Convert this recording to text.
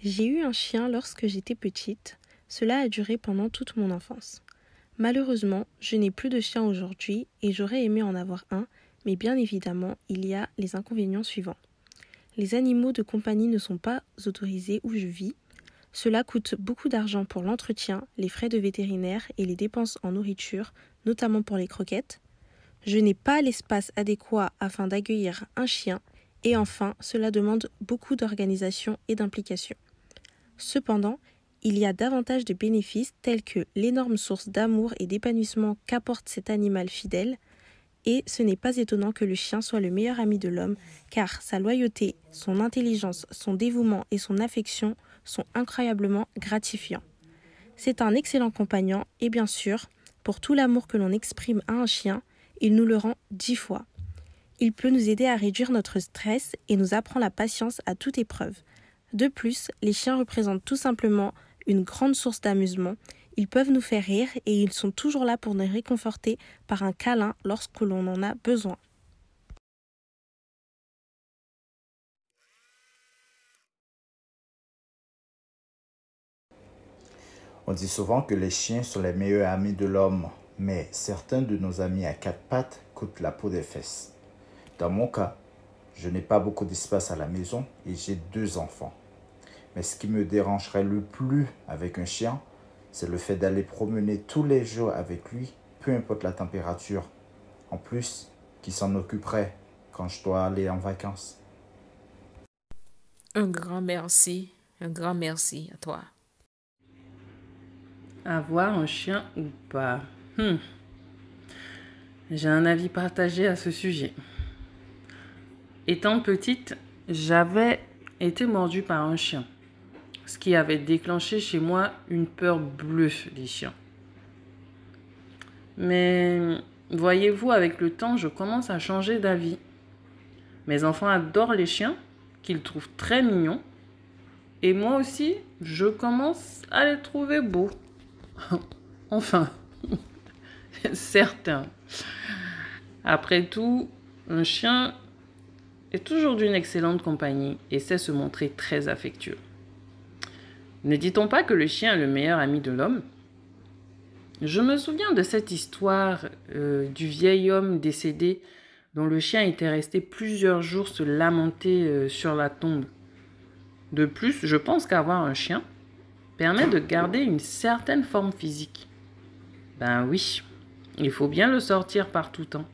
J'ai eu un chien lorsque j'étais petite. Cela a duré pendant toute mon enfance. Malheureusement, je n'ai plus de chien aujourd'hui et j'aurais aimé en avoir un, mais bien évidemment, il y a les inconvénients suivants. Les animaux de compagnie ne sont pas autorisés où je vis. Cela coûte beaucoup d'argent pour l'entretien, les frais de vétérinaire et les dépenses en nourriture, notamment pour les croquettes. Je n'ai pas l'espace adéquat afin d'accueillir un chien et enfin, cela demande beaucoup d'organisation et d'implication. Cependant, il y a davantage de bénéfices tels que l'énorme source d'amour et d'épanouissement qu'apporte cet animal fidèle, et ce n'est pas étonnant que le chien soit le meilleur ami de l'homme, car sa loyauté, son intelligence, son dévouement et son affection sont incroyablement gratifiants. C'est un excellent compagnon et bien sûr, pour tout l'amour que l'on exprime à un chien, il nous le rend 10 fois. Il peut nous aider à réduire notre stress et nous apprend la patience à toute épreuve. De plus, les chiens représentent tout simplement une grande source d'amusement. Ils peuvent nous faire rire et ils sont toujours là pour nous réconforter par un câlin lorsque l'on en a besoin. On dit souvent que les chiens sont les meilleurs amis de l'homme, mais certains de nos amis à quatre pattes coûtent la peau des fesses. Dans mon cas, je n'ai pas beaucoup d'espace à la maison et j'ai 2 enfants. Mais ce qui me dérangerait le plus avec un chien, c'est le fait d'aller promener tous les jours avec lui, peu importe la température. En plus, qui s'en occuperait quand je dois aller en vacances? Un grand merci à toi. Avoir un chien ou pas? J'ai un avis partagé à ce sujet. Étant petite, j'avais été mordue par un chien, ce qui avait déclenché chez moi une peur bleue des chiens. Mais voyez-vous, avec le temps, je commence à changer d'avis. Mes enfants adorent les chiens, qu'ils trouvent très mignons, et moi aussi, je commence à les trouver beaux. Enfin, certains. Après tout, un chien est toujours d'une excellente compagnie et sait se montrer très affectueux. Ne dit-on pas que le chien est le meilleur ami de l'homme? Je me souviens de cette histoire du vieil homme décédé dont le chien était resté plusieurs jours se lamenter sur la tombe. De plus, je pense qu'avoir un chien permet de garder une certaine forme physique. Ben oui, il faut bien le sortir par tout temps.